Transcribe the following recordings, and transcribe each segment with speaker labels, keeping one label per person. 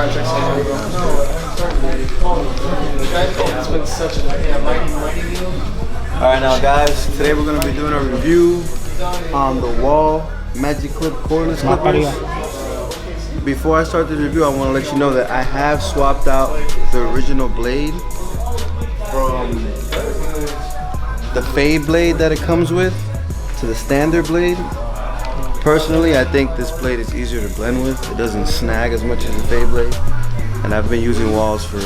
Speaker 1: Alright, check it's been such a mighty meal.
Speaker 2: Alright now guys, today we're going to be doing a review on the wall Magic Clip cordless clippers. Before I start this review, I want to let you know that I have swapped out the original blade from the fade blade that it comes with to the standard blade. Personally, I think this blade is easier to blend with. It doesn't snag as much as the fade blade. And I've been using walls for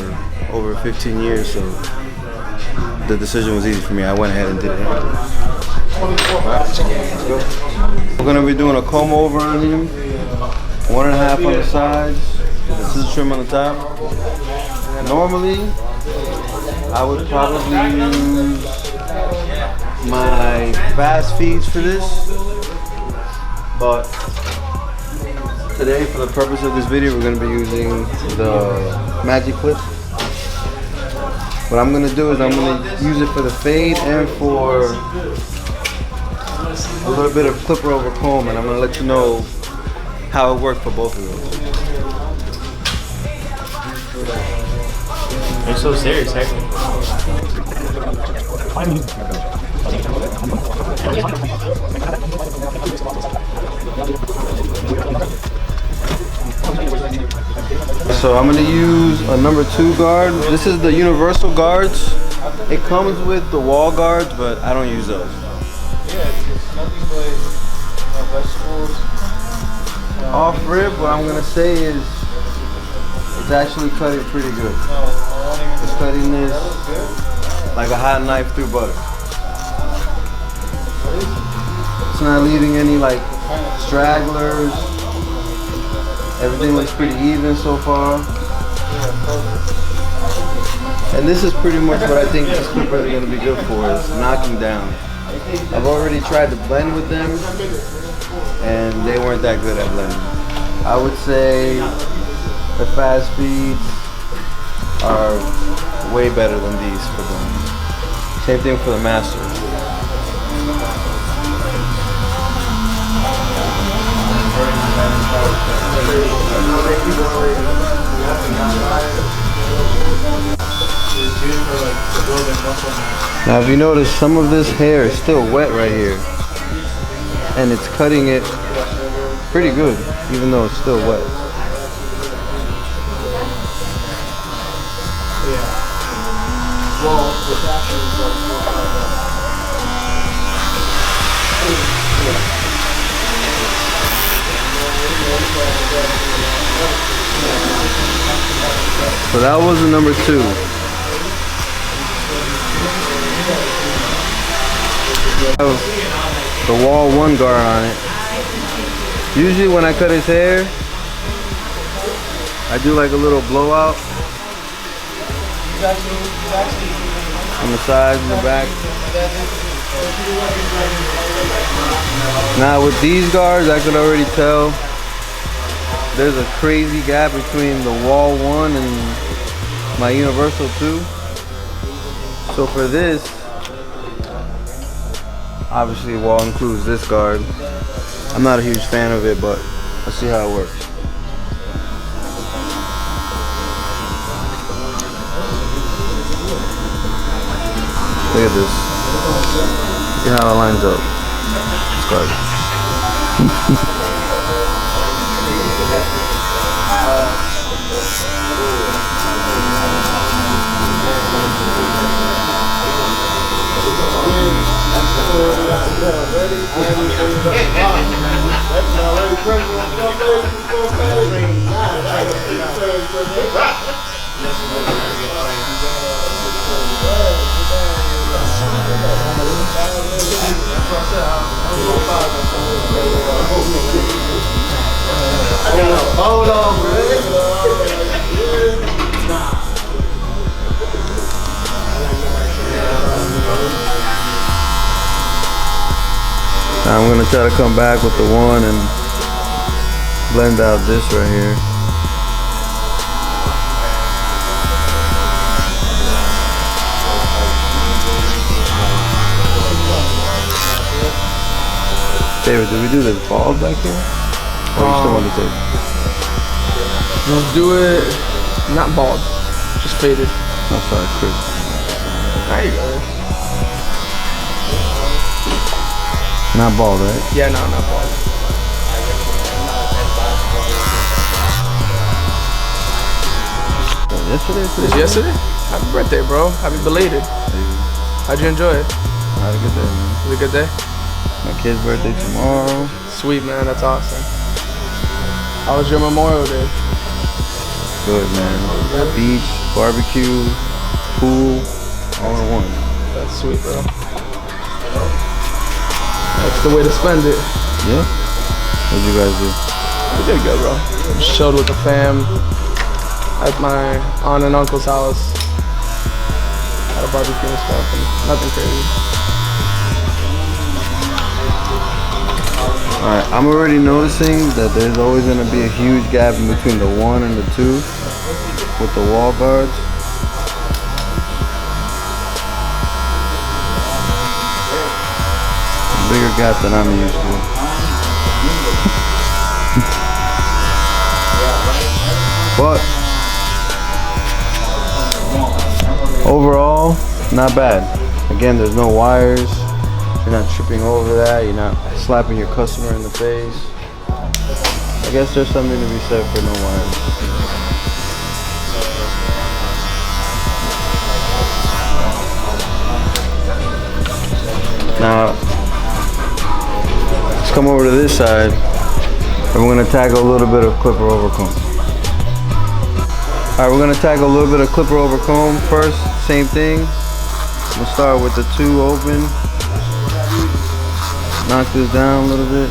Speaker 2: over 15 years, so the decision was easy for me. I went ahead and did it. Let's go. We're going to be doing a comb over on him. 1.5 on the sides, with the scissor trim on the top. Normally, I would probably use my fast feeds for this, but today, for the purpose of this video, we're going to be using the Magic Clip. What I'm going to do is I'm going to use it for the fade and for a little bit of clipper over comb, and I'm going to let you know how it worked for both of those.
Speaker 3: You're so serious, eh?
Speaker 2: So I'm going to use a number 2 guard. This is the universal guards. It comes with the wall guards, but I don't use those. Off rib, what I'm going to say is it's actually cutting pretty good. It's cutting this like a hot knife through butter. It's not leaving any like stragglers. Everything looks pretty even so far. And this is pretty much what I think these clippers are going to be good for, is knocking down. I've already tried to blend with them, and they weren't that good at blending. I would say the fast feeds are way better than these for blending. Same thing for the master. Now if you notice, some of this hair is still wet right here, and it's cutting it pretty good even though it's still wet. So that was the number 2. The wall 1 guard on it. Usually when I cut his hair, I do like a little blowout on the sides and the back. Now with these guards, I could already tell there's a crazy gap between the wall 1 and my universal 2. So for this, obviously wall includes this guard. I'm not a huge fan of it, but let's see how it works. Look at this. See how it lines up. It's garbage. Hold on, bro. Now I'm going to try to come back with the 1 and blend out this right here. David, did we do this bald back here? Or you still want to take?
Speaker 1: Let's do it. Not bald, just faded.
Speaker 2: I'm sorry, Chris.
Speaker 1: There you go.
Speaker 2: Not bald, right?
Speaker 1: Yeah, no, not bald.
Speaker 2: Yesterday?
Speaker 1: It was yesterday? Happy birthday, bro. Happy belated. How'd you enjoy it?
Speaker 2: I had a good day, man.
Speaker 1: Was it a good day?
Speaker 2: My kid's birthday tomorrow.
Speaker 1: Sweet, man. That's awesome. How was your Memorial Day?
Speaker 2: Good, man. Beach, barbecue, pool, all in one.
Speaker 1: That's sweet, bro. That's the way to spend it.
Speaker 2: Yeah? What'd you guys do?
Speaker 1: We did good, bro. Just chilled with the fam at my aunt and uncle's house. Had a barbecue and stuff, and nothing crazy.
Speaker 2: Alright, I'm already noticing that there's always going to be a huge gap in between the 1 and the 2 with the wall guards. A bigger gap than I'm used to. But overall, not bad. Again, there's no wires. You're not tripping over that. You're not slapping your customer in the face. I guess there's something to be said for no wires. Now, let's come over to this side, and we're gonna tackle a little bit of clipper over comb. All right, we're gonna tackle a little bit of clipper over comb first. Same thing. We'll start with the 2 open. Knock this down a little bit.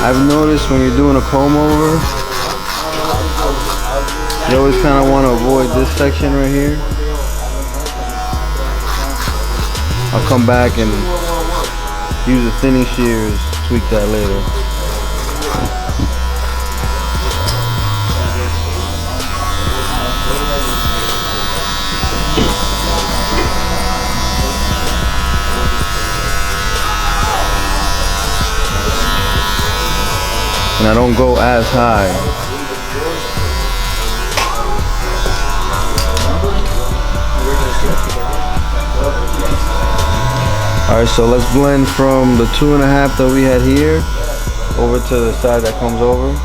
Speaker 2: I've noticed when you're doing a comb over, you always kind of want to avoid this section right here. I'll come back and use the thinning shears, tweak that later. And I don't go as high. Alright, so let's blend from the 2.5 that we had here over to the side that comes over.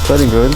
Speaker 2: Cutting good.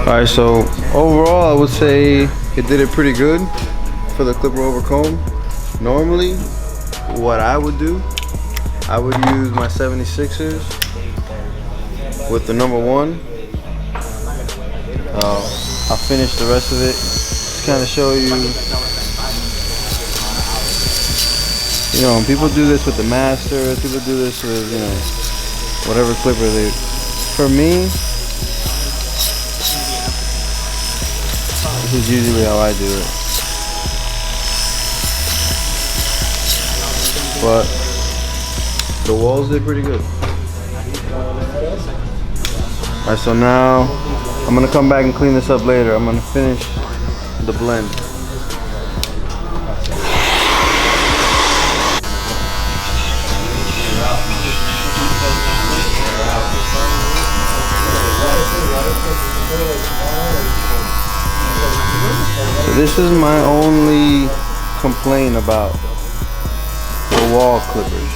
Speaker 2: Alright, so overall I would say it did it pretty good for the clipper over comb. Normally, what I would do, I would use my 76ers with the number 1. I'll finish the rest of it to kind of show you. You know, people do this with the Master, people do this with, you know, whatever clipper they. For me, this is usually how I do it. But the walls did pretty good. Alright, so now I'm gonna come back and clean this up later. I'm gonna finish the blend. This is my only complaint about the wall clippers.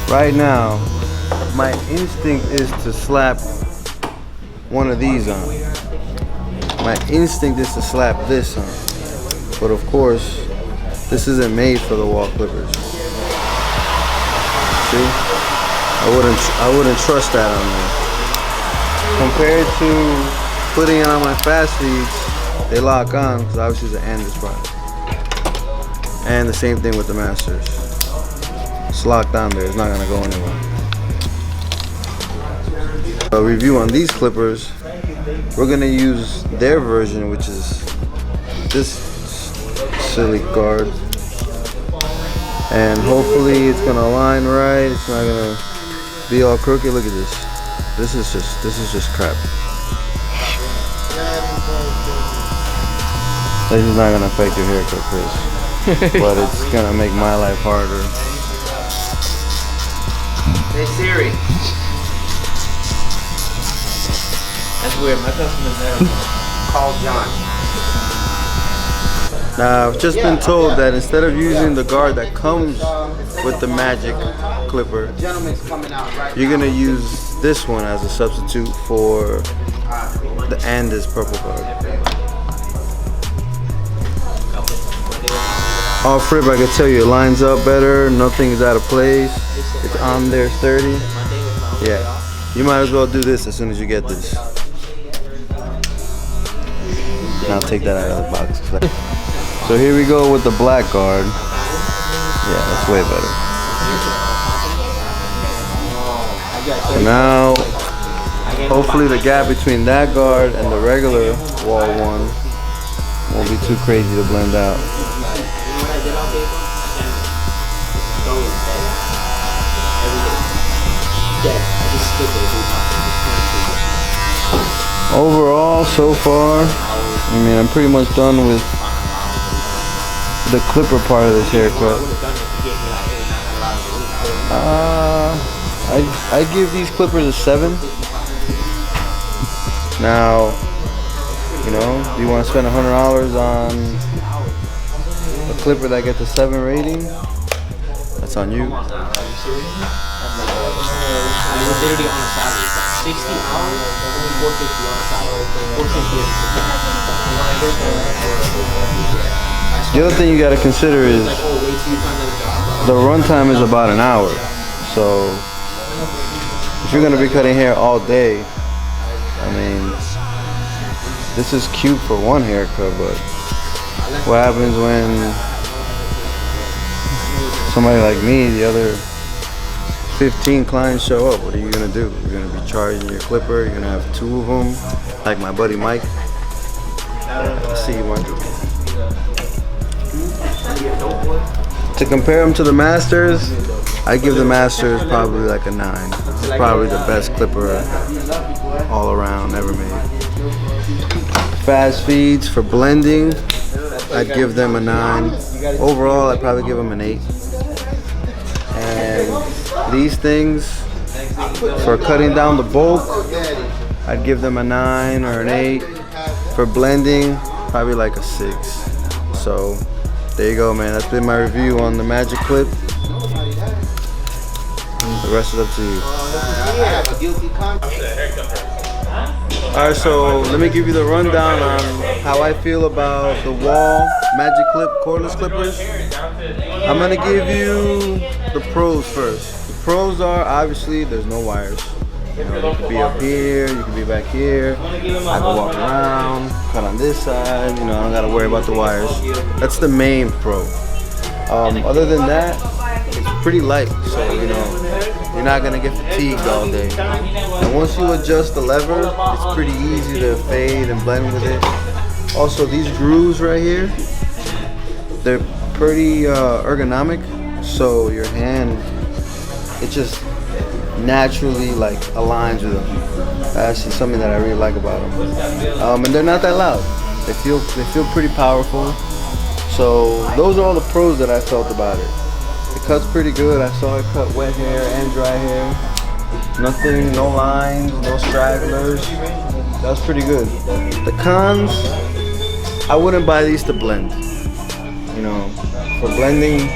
Speaker 2: Right now, my instinct is to slap one of these on. My instinct is to slap this on. But of course, this isn't made for the wall clippers. See? I wouldn't trust that on there. Compared to putting it on my fast feeds, they lock on because obviously it's an Andis product. And the same thing with the Masters. It's locked on there, it's not gonna go anywhere. A review on these clippers, we're gonna use their version, which is this silly guard. And hopefully it's gonna align right, it's not gonna be all crooked. Look at this. This is just crap. This is not gonna affect your haircut, Chris. But it's gonna make my life harder.
Speaker 3: Hey Siri. That's weird. My customer's there. Call John.
Speaker 2: Now, I've just been told that instead of using the guard that comes with the Magic clipper, you're gonna use this one as a substitute for the Andis purple guard. Off rip, I can tell you it lines up better, nothing's out of place, it's on there sturdy. Yeah, you might as well do this as soon as you get this. Now take that out of the box. So here we go with the black guard. Yeah, that's way better. So now, hopefully the gap between that guard and the regular wall one won't be too crazy to blend out. Overall, so far, I mean, I'm pretty much done with the clipper part of this haircut. I give these clippers a 7. Now, you know, do you want to spend $100 on a clipper that gets a 7 rating? That's on you. The other thing you got to consider is the runtime is about an hour. So if you're going to be cutting hair all day, I mean, this is cute for one haircut, but what happens when somebody like me, the other 15 clients show up? What are you gonna do? You're gonna be charging your clipper, you're gonna have 2 of them, like my buddy Mike. Let's see, Mike. To compare them to the Masters, I give the Masters probably like a 9. It's probably the best clipper all around ever made. Fast feeds for blending, I'd give them a 9. Overall, I'd probably give them an 8. And these things, for cutting down the bulk, I'd give them a 9 or an 8. For blending, probably like a 6. So there you go, man. That's been my review on the Magic Clip. The rest is up to you. Alright, so let me give you the rundown on how I feel about the Wall Magic Clip cordless clippers. I'm gonna give you the pros first. The pros are, obviously, there's no wires. You know, you could be up here, you could be back here. I can walk around, cut on this side. You know, I don't gotta worry about the wires. That's the main pro. Other than that, it's pretty light, so you know, you're not gonna get fatigued all day. And once you adjust the lever, it's pretty easy to fade and blend with it. Also, these grooves right here, they're pretty ergonomic, so your hand, it just naturally like aligns with them. That's actually something that I really like about them. And they're not that loud. They feel pretty powerful. So those are all the pros that I felt about it. It cuts pretty good. I saw it cut wet hair and dry hair. Nothing, no lines, no stragglers. That's pretty good. The cons, I wouldn't buy these to blend. You know, for blending,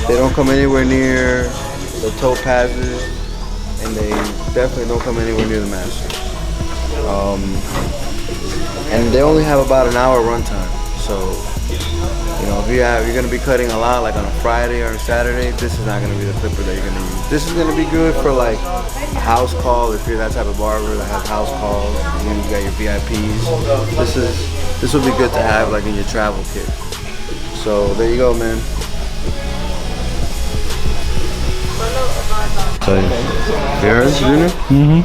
Speaker 2: they don't come anywhere near the toe passes, and they definitely don't come anywhere near the master. And they only have about an hour runtime. So, you know, if you're gonna be cutting a lot, like on a Friday or a Saturday, this is not gonna be the clipper that you're gonna use. This is gonna be good for like house call, if you're that type of barber that has house calls, and then you got your VIPs. This would be good to have like in your travel kit. So there you go, man. So, you heard, Junior?
Speaker 4: Mm-hmm.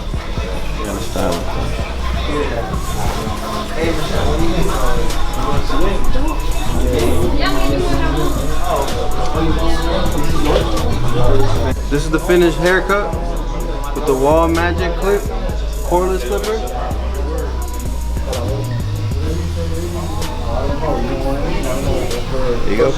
Speaker 2: You gotta style it. This is the finished haircut with the Wall Magic clip, cordless clipper. There you go.